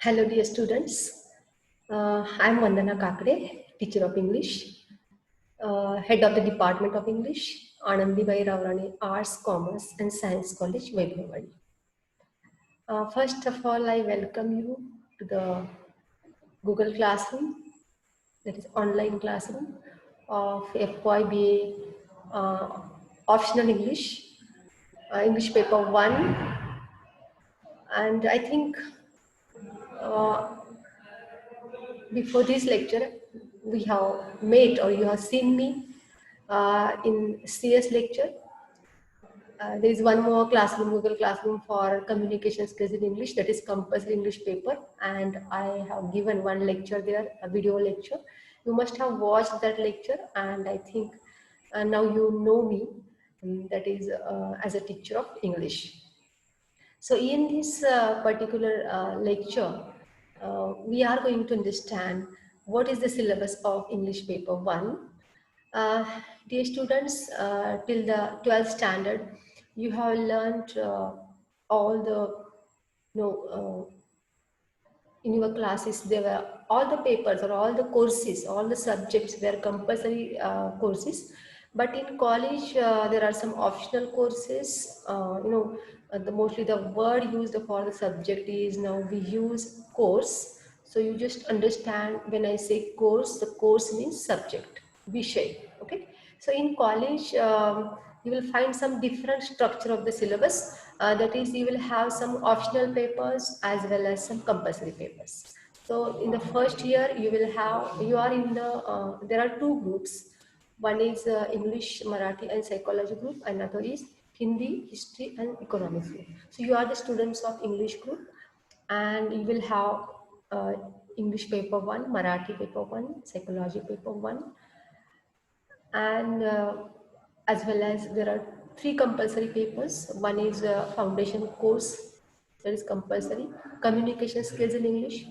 Hello dear students, I am Vandana Kakade, teacher of English, head of the Department of English, Anandibai Ravrani Arts, Commerce and Science College, Vaibhavari. First of all, I welcome you to the Google Classroom, that is online classroom of FYBA Optional English, English paper 1, and I think uh, before this lecture, we have met or you have seen me in CS lecture. There is one more classroom, Google Classroom for communication skills in English, that is compulsory English paper. And I have given one lecture there, a video lecture. You must have watched that lecture, and I think now you know me, that is as a teacher of English. So in this particular lecture, we are going to understand what is the syllabus of English paper 1. Uh, Dear students, till the 12th standard, you have learned all the, in your classes, there were all the papers or all the courses, all the subjects were compulsory courses. But in college, there are some optional courses. Mostly the word used for the subject is now we use course. So you just understand when I say course, the course means subject, vishay. Okay. So in college, you will find some different structure of the syllabus. That is, you will have some optional papers as well as some compulsory papers. So in the first year, you are in the, there are two groups. One is English, Marathi and Psychology group. Another is Hindi, History and Economics group. So you are the students of English group, and you will have uh, English paper 1, Marathi paper 1, Psychology paper 1, and as well as there are three compulsory papers. One is a foundation course, that is compulsory. Communication skills in English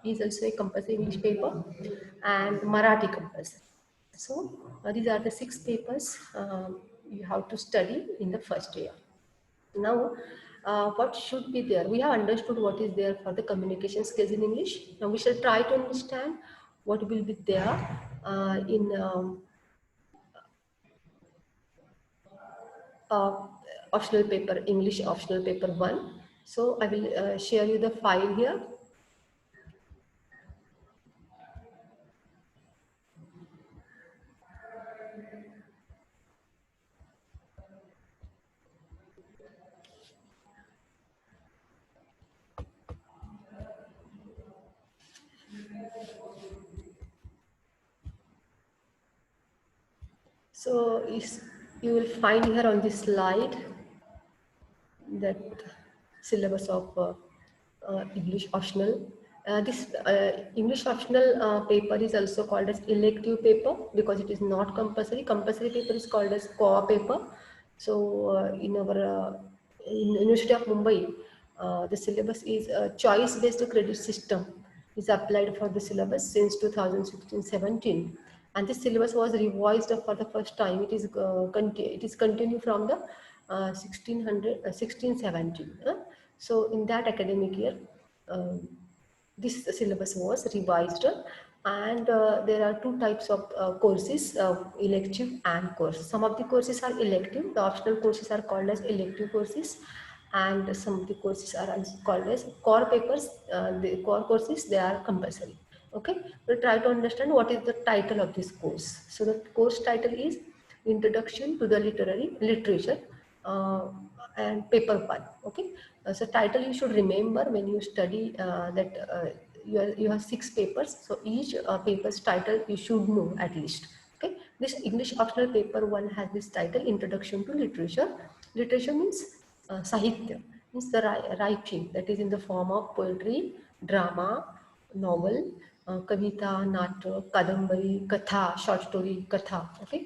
is also a compulsory English paper, and Marathi compulsory. So these are the 6 papers you have to study in the first year. Now, what should be there? We have understood what is there for the communication skills in English. Now we shall try to understand what will be there in uh, optional paper, English optional paper 1. So I will share you the file here. So you will find here on this slide that syllabus of English optional. This English optional paper is also called as elective paper because it is not compulsory. Compulsory paper is called as core paper. So in our in University of Mumbai, the syllabus is a choice-based credit system is applied for the syllabus since 2016-17, and this syllabus was revised for the first time. It is continued from the 1617. So in that academic year, this syllabus was revised, and there are two types of courses, elective and course. Some of the courses are elective, the optional courses are called as elective courses, and some of the courses are also called as core papers. The core courses, they are compulsory. Okay, we'll try to understand what is the title of this course. So the course title is Introduction to the Literary Literature, and paper 1. Okay, so title you should remember when you study that you have 6 papers, so each paper's title you should know at least. Okay, this English optional paper 1 has this title, Introduction to Literature. Literature means sahitya, means the writing that is in the form of poetry, drama, novel, कविता, नाटक, कादंबरी, कथा, short story, कथा. Okay,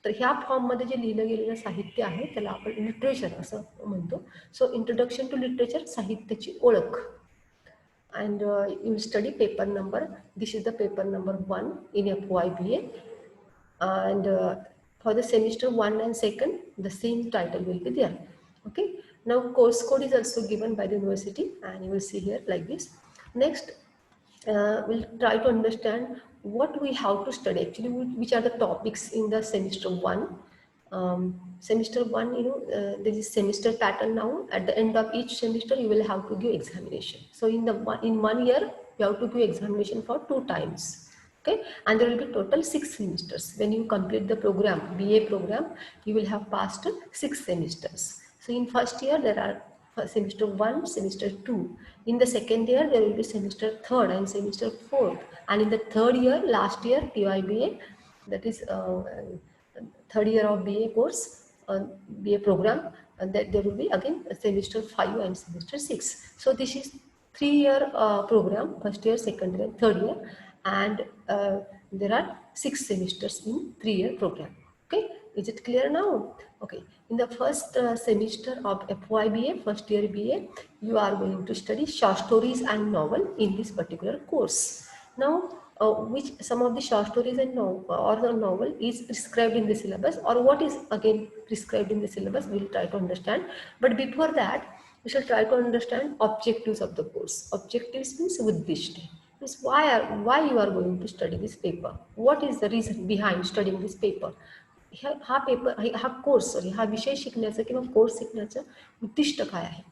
तर ह्या फॉर्ममध्ये जे लिहिलं गेलेलं साहित्य आहे त्याला आपण लिटरेचर असं म्हणतो. सो इंट्रोडक्शन टू लिटरेचर, साहित्याची ओळख. And you study paper number, this is the paper number 1 in FYBA, and for the semester 1 and 2 the same title will be there. Okay, now course code is also given by the university, and you will see here like this. Next, we'll try to understand what we have to study actually, which are the topics in the semester one. Semester one, there is semester pattern now. At the end of each semester, you will have to give examination. So in 1 year, you have to give examination for 2 times. Okay, and there will be total 6 semesters. When you complete the program, BA program, you will have passed 6 semesters. So in first year, there are semester 1, semester 2. In the second year, there will be semester 3rd and semester 4th. And in the third year, last year, TYBA, that is third year of BA course, BA program, and that there will be again semester 5 and semester 6. So this is 3 year program, first year, second year, third year, and there are 6 semesters in 3 year program. Okay, is it clear now? Okay, in the first semester of FYBA, first year BA, you are going to study short stories and novel in this particular course. Now, which some of the short stories and or the novel is prescribed in the syllabus, or what is again prescribed in the syllabus, we will try to understand. But before that, we shall try to understand objectives of the course. Objectives means uddishti. Means why you are going to study this paper? What is the reason behind studying this paper? हा paper हा course sorry हा विषय शिकण्याचं किंवा course शिकण्याचं उद्दिष्ट काय आहे?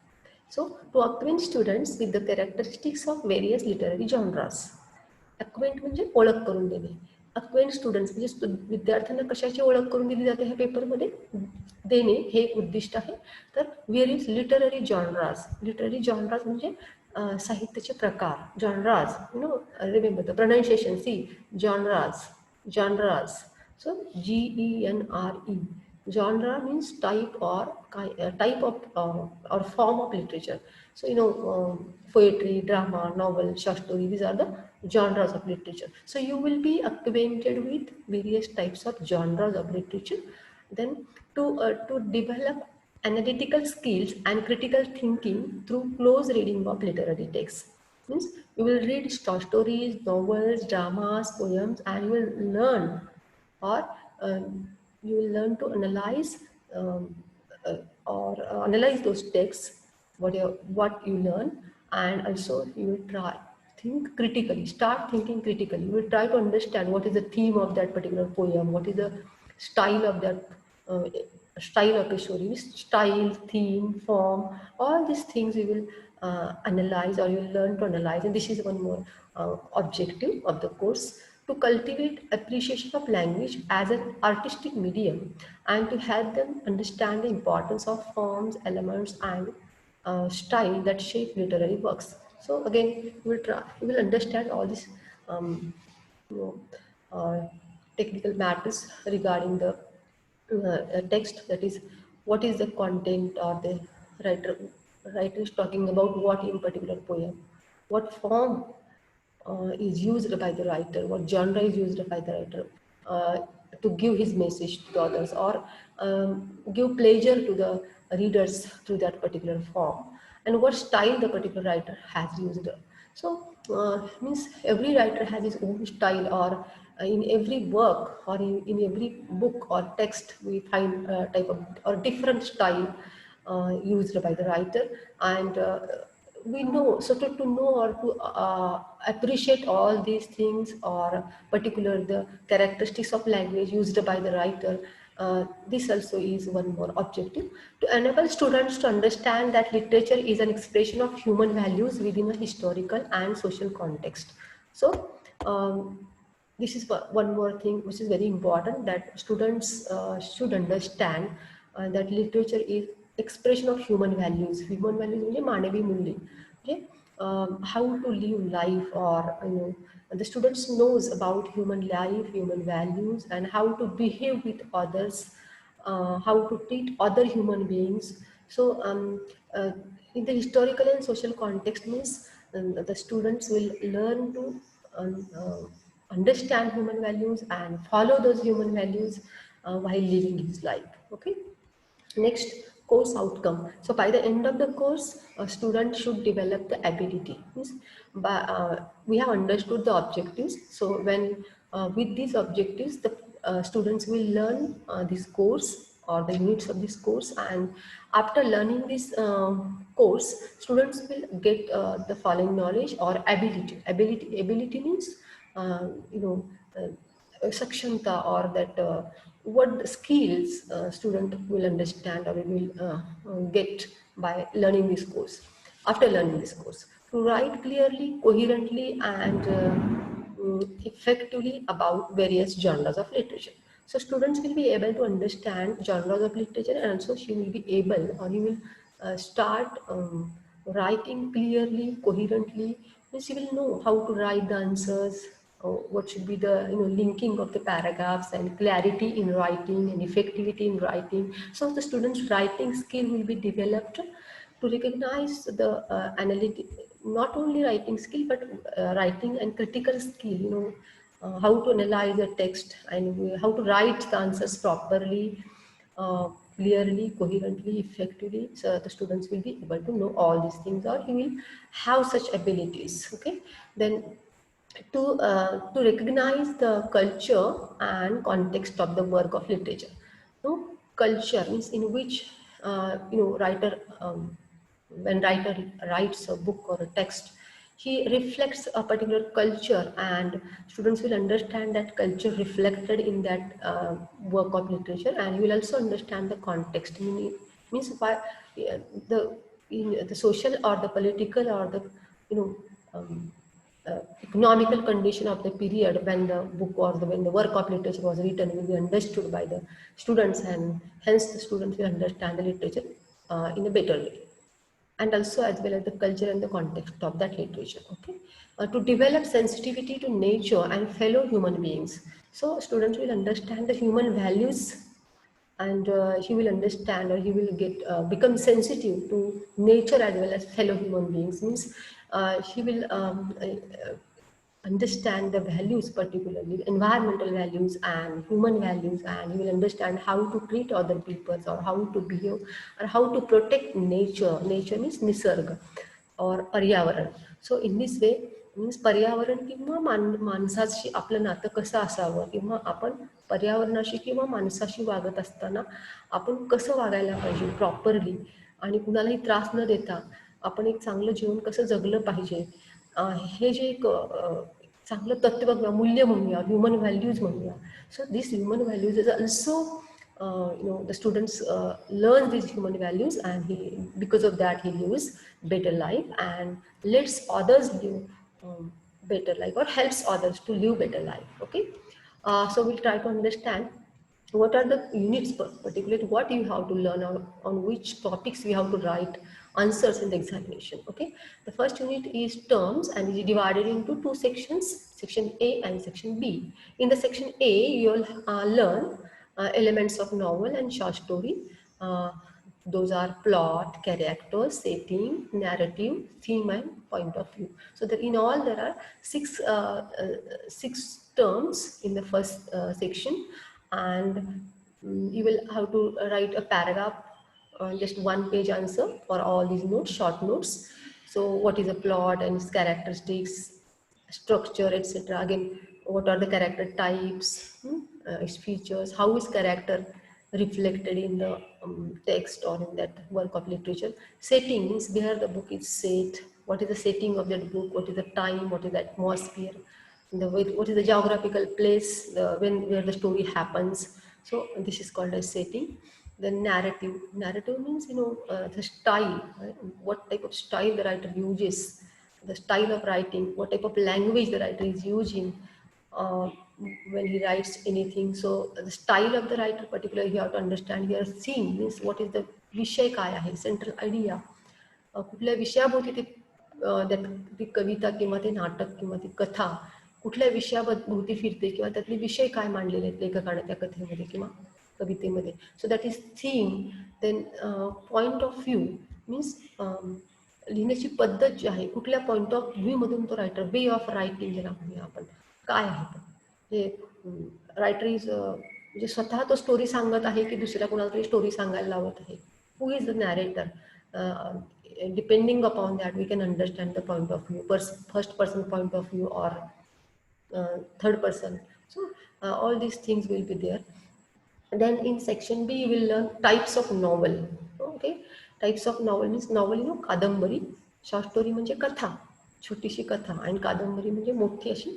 So to acquaint students with the characteristics of various literary genres. Acquaint म्हणजे ओळख करून देणे. अक्वेंट स्टुडंट्स म्हणजे विद्यार्थ्यांना कशाची ओळख करून दिली जाते ह्या पेपरमध्ये देणे हे एक उद्दिष्ट आहे. तर various literary genres. Literary genres म्हणजे साहित्याचे प्रकार. Genres, remember the pronunciation. See genres. So GENRE. Genre means type or type of or form of literature. So poetry, drama, novel, short story. These are the genres of literature. So you will be acquainted with various types of genres of literature. Then to develop analytical skills and critical thinking through close reading of literary texts. Means you will read short stories, novels, dramas, poems, and you will learn, or you will learn to analyze or analyze those texts, what you learn, and also you will try think critically, start thinking critically. You will try to understand what is the theme of that particular poem, what is the style of that style of a story, style, theme, form, all these things you will analyze, or you will learn to analyze. And this is one more objective of the course, to cultivate appreciation of language as an artistic medium and to help them understand the importance of forms, elements, and style that shape literary works. So again, you will understand all these you know, technical matters regarding the text, that is what is the content, or the writer is talking about what in particular poem, what form is used by the writer, what genre is used by the writer to give his message to others, or give pleasure to the readers through that particular form, and what style the particular writer has used. So means every writer has his own style, or in every work, or in every book or text we find type of or different style used by the writer. And we know, so to know or to appreciate all these things, or particular the characteristics of language used by the writer, this also is one more objective, to enable students to understand that literature is an expression of human values within a historical and social context. So this is one more thing which is very important, that students should understand that literature is expression of human values. Human values म्हणजे मानवी मूल्य. Okay, how to live life, or the students knows about human life, human values, and how to behave with others, how to treat other human beings. So in the historical and social context means the students will learn to understand human values and follow those human values while living his life. Okay. Next, course outcome. So by the end of the course, a student should develop the ability. Means, we have understood the objectives. So when with these objectives, the students will learn this course or the units of this course, and after learning this course, students will get the following knowledge or ability. Ability means you know sakshanta, or that what skills student will understand or will get by learning this course. After learning this course, to write clearly, coherently, and effectively about various genres of literature. So students will be able to understand genres of literature, and also she will be able, or he will start writing clearly, coherently. Means he will know how to write the answers, what should be the linking of the paragraphs, and clarity in writing and effectivity in writing. So the students' writing skill will be developed to recognize the analytic, not only writing skill, but writing and critical skill, how to analyze the text and how to write the answers properly, clearly, coherently, effectively. So the students will be able to know all these things, or he will have such abilities. Okay, then to recognize the culture and context of the work of literature. Culture means in which writer, when writer writes a book or a text, he reflects a particular culture, and students will understand that culture reflected in that work of literature, and you will also understand the context. Means why the the social or the political or the you know um, economical condition of the period when the book or when the work of literature was written will be understood by the students, and hence the students will understand the literature in a better way, and also as well as the culture and the context of that literature. Okay, to develop sensitivity to nature and fellow human beings, so students will understand the human values, and he will understand, or he will get become sensitive to nature as well as fellow human beings. Means he will understand the values, particularly environmental values and human values, and you will understand how to treat other people, or how to behave, or how to protect nature. Nature means nisarga or paryavaran. So in this way, means पर्यावरण किंवा माणसाशी आपलं नातं कसं असावं, किंवा आपण पर्यावरणाशी किंवा माणसाशी वागत असताना आपण कसं वागायला पाहिजे प्रॉपरली, आणि कुणालाही त्रास न देता आपण एक चांगलं जीवन कसं जगलं पाहिजे, हे जे एक चांगलं तत्व किंवा मूल्य म्हणूया, ह्युमन व्हॅल्यूज म्हणूया. So this human values is also the students learn these human values, and he, because of that, he lives better life and lets others live better life, or helps others to live better life. Okay, so we'll try to understand what are the units, particularly what you have to learn, on which topics we have to write answers in the examination. Okay, the first unit is terms, and is divided into two sections, section A and section B. In the section A, you'll learn elements of novel and short story. Those are plot, characters, setting, narrative, theme, and point of view. So that in all there are six terms in the first section, and you will have to write a paragraph, just one page answer for all these notes, short notes. So what is a plot and its characteristics, structure, etc. Again, what are the character types, its features, how is character reflected in the text or in that work of literature. Setting means where the book is set, what is the setting of that book, what is the time, what is the atmosphere, what is the geographical place, where the story happens. So this is called as setting. Then narrative. Narrative means the style, right? What type of style the writer uses, the style of writing, what type of language the writer is using uh, when he writes anything. So the style of the writer, particularly, you have to understand here. Theme means what is the विषय काय आहे, central idea, कुठल्या विषयाभोवती ते त्यात ती कविता किंवा ते नाटक किंवा ती कथा कुठल्या विषयाभोवती फिरते, किंवा त्यातले विषय काय मांडलेले आहेत लेखकाने त्या कथेमध्ये किंवा कवितेमध्ये. So that is theme. Then point of view means लिहिण्याची पद्धत जी आहे, कुठल्या पॉइंट ऑफ व्ह्यूमधून तो रायटर, वे ऑफ रायटिंग ज्याला म्हणूया आपण, काय आहे म्हणजे रायटर इज म्हणजे स्वतः तो स्टोरी सांगत आहे की दुसऱ्या कोणाला तरी स्टोरी सांगायला लावत आहे. Who is the narrator? Depending upon that, we can understand the point of view, first person point of view, or third person. So all these things will be there. Then in section B, you will learn types of novel. Okay, types of novel means novel, Kadambari, short story म्हणजे कथा, छोटीशी कथा, आणि कादंबरी म्हणजे मोठी अशी,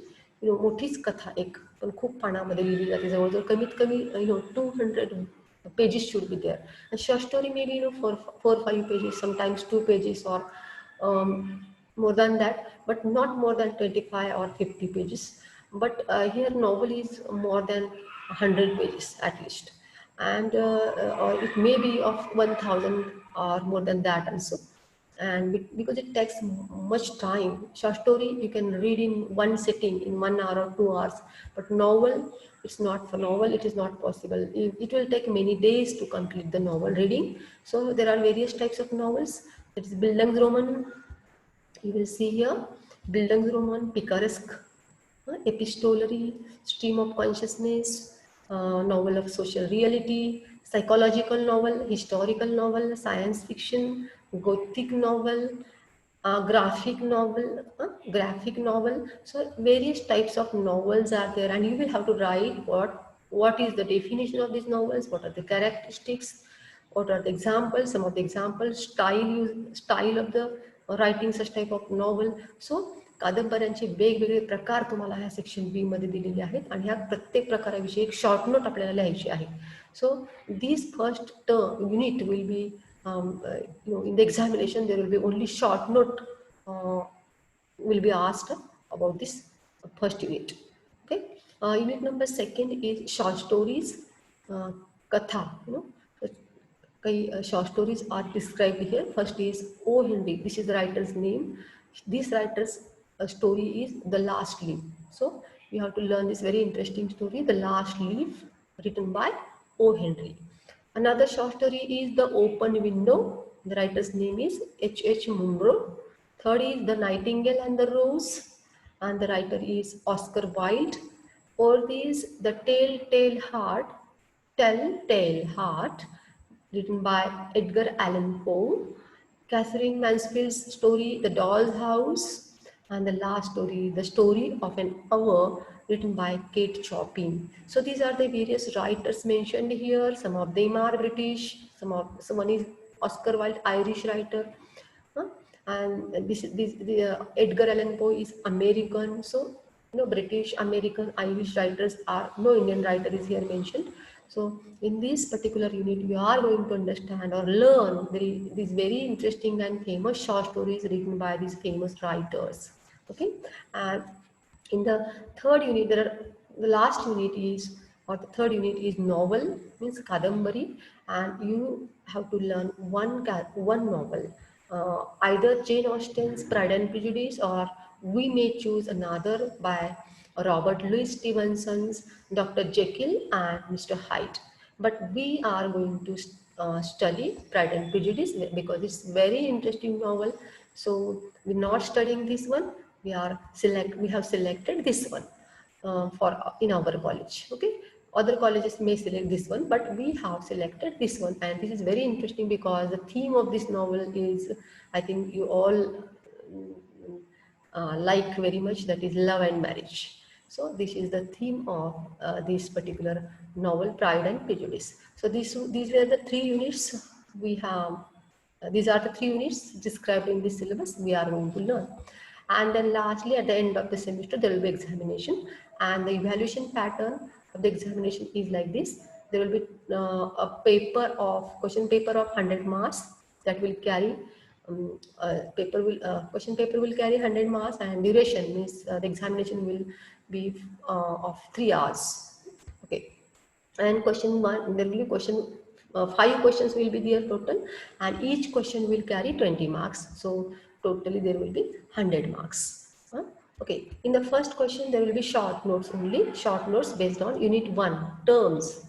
मोठीच कथा एक, पण खूप पानामध्ये लिहिली जाते, जवळजवळ कमीत कमी 200 pages should be there. And short story maybe 4 or 5 pages, sometimes 2 pages, or more than that, but not more than 25 or 50 pages. But here novel is more than 100 pages at least, and or it may be of 1000 or more than that also. And because it takes much time, short story you can read in one sitting in 1 hour or 2 hours, but novel, it's not, for novel it is not possible. It will take many days to complete the novel reading. So there are various types of novels. That is Bildungsroman, you will see here, Bildungsroman, picaresque, epistolary, stream of consciousness, novel of social reality, psychological novel, historical novel, science fiction, gothic novel, graphic novel. So various types of novels are there, and you will have to write what is the definition of these novels, what are the characteristics, what are the examples, some of the examples, style of the writing such type of novel. So कादंबऱ्यांचे वेगवेगळे प्रकार तुम्हाला ह्या section B मध्ये दिलेले आहेत, आणि ह्या प्रत्येक प्रकाराविषयी एक शॉर्ट नोट आपल्याला लिहायची आहे. So this first unit will be in the examination there will be only short note will be asked about this first unit. Okay, unit number second is short stories, katha, short stories are described here. First is O. Henry. This is the writer's name. This writer's story is The Last Leaf. So you have to learn this very interesting story, The Last Leaf, written by O. Henry. Another short story is The Open Window. The writer's name is H. H. Munro. Third is The Nightingale and the Rose, and the writer is Oscar Wilde. Fourth is The Telltale Heart, written by Edgar Allan Poe. Catherine Mansfield's story, The Doll's House, and the last story, The Story of an Hour, written by Kate Chopin. So these are the various writers mentioned here. Some of them are British, someone is Oscar Wilde, Irish writer. And Edgar Allan Poe is American. So British, American, Irish writers are, no Indian writer is here mentioned. So in this particular unit, we are going to understand or learn these very interesting and famous short stories written by these famous writers. Okay, and in the third unit, the last unit is, or the third unit is novel, means kadambari, and you have to learn one novel, either Jane Austen's Pride and Prejudice, or we may choose another by Robert Louis Stevenson's Dr. Jekyll and Mr. Hyde. But we are going to study Pride and Prejudice because it's very interesting novel. So we're not studying this one. We have selected this one for in our college. Okay, other colleges may select this one, but we have selected this one, and this is very interesting because the theme of this novel is, I think you all like very much, that is love and marriage. So this is the theme of this particular novel, Pride and Prejudice. So these were the 3 units we have. These are the 3 units described in this syllabus we are going to learn. And then lastly, at the end of the semester, there will be examination, and the evaluation pattern of the examination is like this. There will be question paper of 100 marks that will carry question paper will carry 100 marks, and duration means the examination will be of 3 hours. Okay, and question one, there will be 5 questions will be there total, and each question will carry 20 marks. So totally there will be 100 marks. Okay, in the first question there will be short notes only, short notes based on unit 1 terms,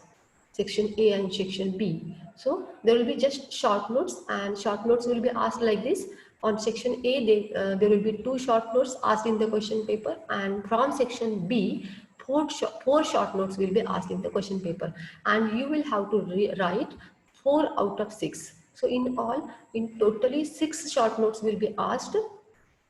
section A and section B. So there will be just short notes, and short notes will be asked like this. On section A, there will be 2 short notes asked in the question paper, and from section B, four short notes will be asked in the question paper, and you will have to write 4 out of 6. So in all, in totally 6 short notes will be asked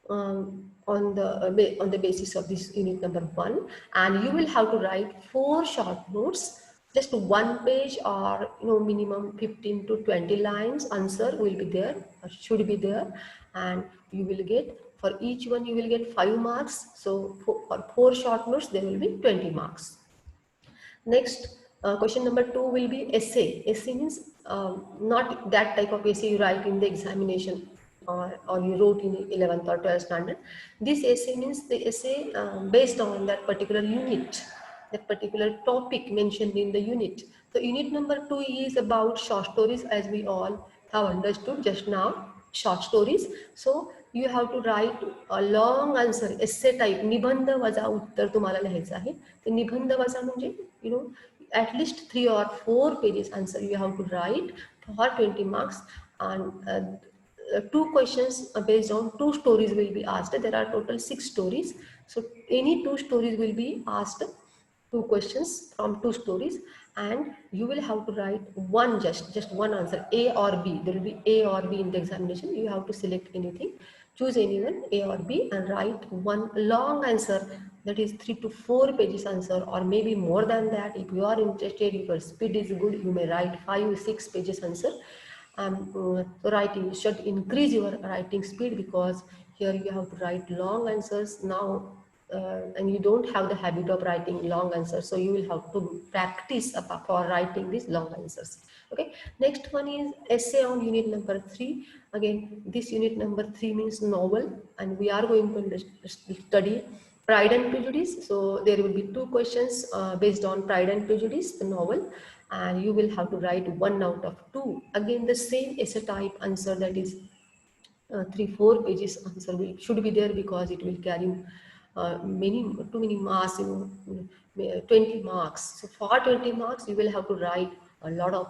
on the basis of this unit number 1, and you will have to write 4 short notes just one page or minimum 15 to 20 lines answer will be there or should be there, and you will get, for each one you will get 5 marks. So for 4 short notes there will be 20 marks. Next, question number 2 will be essay. Essay means not that type of essay you write in the examination or you wrote in 11th or 12th standard. This essay means the essay based on that particular unit, that particular topic mentioned in the unit. So unit number 2 is about short stories, as we all have understood just now, short stories. So you have to write a long answer, essay type, निबंध वजा उत्तर तुम्हाला लिहायचं आहे. ते निबंध वजा म्हणजे at least 3 or 4 pages answer you have to write for 20 marks, and 2 questions based on 2 stories will be asked. There are total 6 stories, so any 2 stories will be asked, 2 questions from 2 stories, and you will have to write one, just one answer, A or B. There will be A or B in the examination. You have to select anything, choose anyone, A or B, and write one long answer, that is 3 to 4 pages answer, or maybe more than that. If you are interested, if your speed is good, you may write 5 6 pages answer. Writing should increase your writing speed, because here you have to write long answers now, and you don't have the habit of writing long answers, so you will have to practice for writing these long answers. Okay, next one is essay on unit number 3. Again, this unit number 3 means novel, and we are going to study Pride and Prejudice. So there will be 2 questions based on Pride and Prejudice, the novel, and you will have to write 1 out of 2. Again, the same essay type answer, that is 3-4 pages answer should be there, because it will carry too many marks, 20 marks. So for 20 marks you will have to write a lot of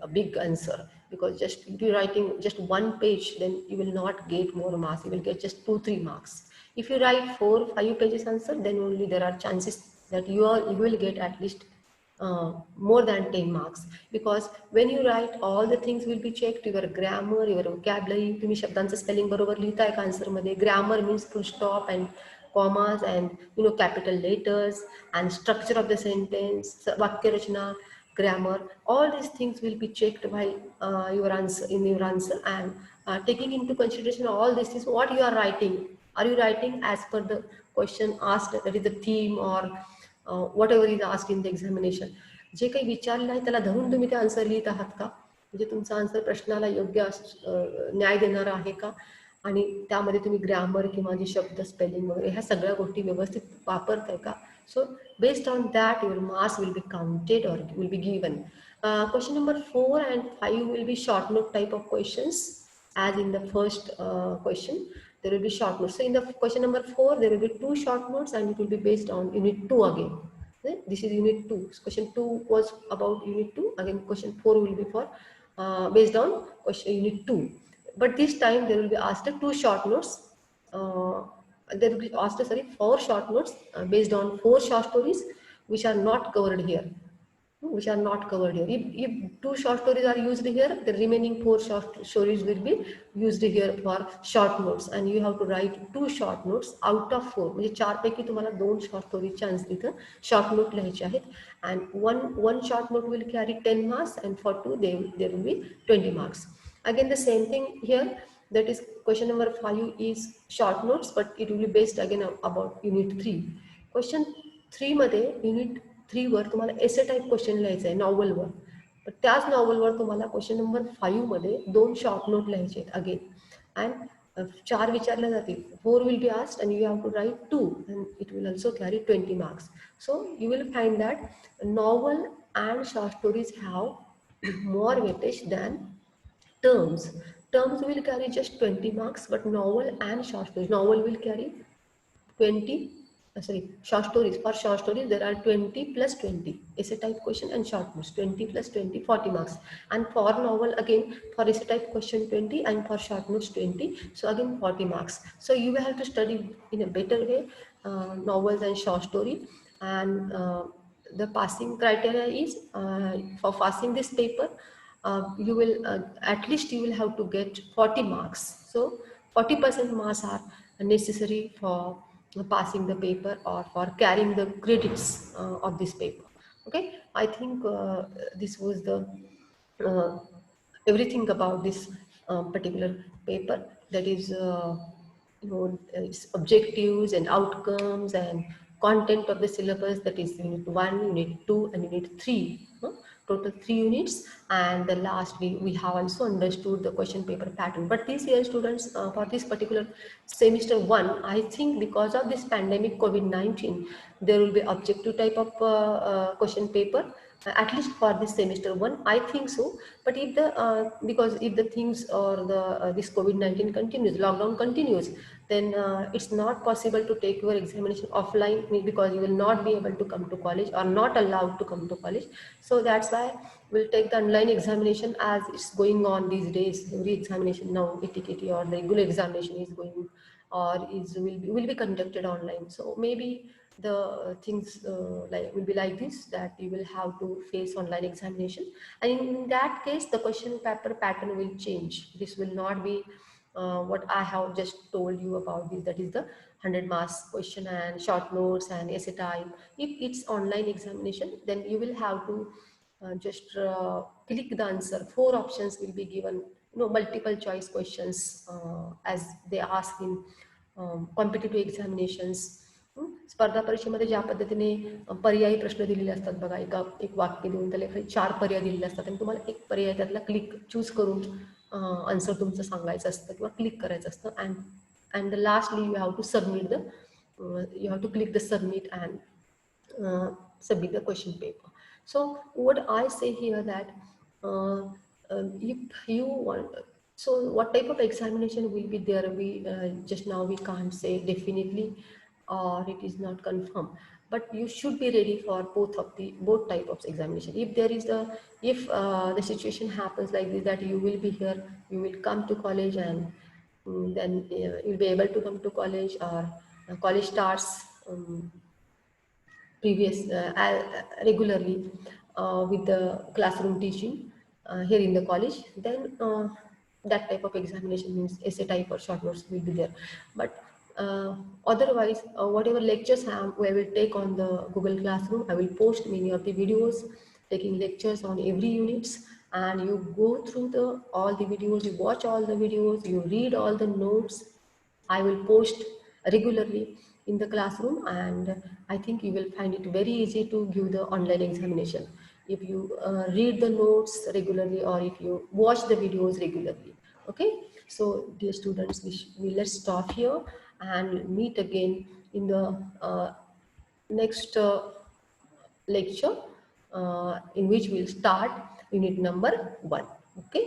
a big answer, because just if you're writing just 1 page, then you will not get more marks, you will get just 2-3 marks. If you write 4-5 pages answer, then only there are chances that you will get at least more than 10 marks, because when you write, all the things will be checked, your grammar, your vocabulary. तुम्ही शब्दांचं spelling बरोबर लिहिताय का answer मध्ये? Grammar means full stop and commas and capital letters and structure of the sentence, वाक्य रचना, grammar, all these things will be checked while your answer, and taking into consideration all this is what you are writing. Are you writing as per the question asked, that is the theme, or whatever is asked in the examination? जे काही विचारलं आहे त्याला धरून तुम्ही ते answer लिहित आहात का? म्हणजे तुमचा आन्सर प्रश्नाला योग्य न्याय देणारा आहे का, आणि त्यामध्ये तुम्ही ग्रामर किंवा जे शब्द स्पेलिंग वगैरे ह्या सगळ्या गोष्टी व्यवस्थित वापरताय का? So based on that your marks will be counted or will be given. Question number 4 and 5 will be short note type of questions, as in the first question there will be short notes. So in the question number 4 there will be 2 short notes, and it will be based on unit 2 again. This is unit 2. Question 2 was about unit 2. Again, question 4 will be for based on question unit 2. But this time there will be asked 2 short notes. There will be asked 4 short notes based on 4 short stories which are not covered here. If 2 short stories are used here, the remaining 4 short stories will be used here for short notes, and you have to write 2 short notes out of 4. म्हणजे 4 पैकी तुम्हाला 2 short story chance इथं short note लिहायचे आहेत, and one short note will carry 10 marks, and for 2 there will be 20 marks. Again, the same thing here, that is question number 5 is short notes, but it will be based again about unit 3. Question 3 मध्ये unit 3 वर तुम्हाला एसे type question लिहायचं आहे नॉवलवर, पण त्याच नॉवलवर तुम्हाला question number 5 मध्ये 2 short note लिहायचे आहेत अगेन, अँड 4 विचारल्या जातील. 4 will be asked and you have to write 2, and it will also carry 20 marks. So you will find that novel and short stories have more weightage than terms. Terms will carry just 20 marks, but novel and short stories, novel will carry 20, short stories. For short stories there are 20 plus 20 essay type question, and short notes 20 plus 20 40 marks, and for novel again, for essay type question 20, and for short notes 20, so again 40 marks. So you will have to study in a better way novels and short story, and the passing criteria is for passing this paper you will at least you will have to get 40 marks. So 40% marks are necessary for passing the paper or for carrying the credits of this paper. Okay, I think this was the uh, everything about this particular paper, that is its objectives and outcomes and content of the syllabus, that is unit 1, unit 2 and unit 3, total 3 units. And the lastly we have also understood the question paper pattern. But this year students, for this particular semester 1, I think because of this pandemic COVID-19, there will be objective type of question paper, at least for this semester 1, I think so. But if the because if the things or the this COVID-19 continues, lockdown continues, then it's not possible to take your examination offline, because you will not be able to come to college or not allowed to come to college. So that's why we'll take the online examination as it's going on these days. Every examination now, ATKT or the regular examination is going or will be conducted online. So maybe the things will be like this, that you will have to face online examination, and in that case the question paper pattern will change. This will not be what I have just told you about this, that is the 100 marks question and short notes and essay time. If it's online examination, then you will have to just click the answer. 4 options will be given, multiple choice questions as they ask in competitive examinations. स्पर्धा परीक्षेमध्ये ज्या पद्धतीने पर्यायी प्रश्न दिलेले असतात बघा, एक वाक्य देऊन त्याला एखादी 4 पर्याय दिलेले असतात आणि तुम्हाला एक पर्याय त्यातला क्लिक चूज करून आन्सर तुमचं सांगायचं असतं किंवा क्लिक करायचं असतं. And lastly you have to submit the you have to click the submit and submit the question paper. So what I say here that if you want, so what type of examination will be there, we just now we can't say definitely or it is not confirmed, but you should be ready for both type of examination. If there is a, if the situation happens like this, that you will be here, you will come to college, and then you'll be able to come to college, or college starts previous regularly with the classroom teaching here in the college, then that type of examination means essay type or short notes will be there. But otherwise, whatever lectures I will take on the Google Classroom, I will post many of the videos taking lectures on every units, and you go through the all the videos, you watch all the videos, you read all the notes. I will post regularly in the classroom, and I think you will find it very easy to give the online examination if you read the notes regularly or if you watch the videos regularly. Okay, so dear students, let's stop here and meet again in the next lecture in which we'll start unit number 1. Okay.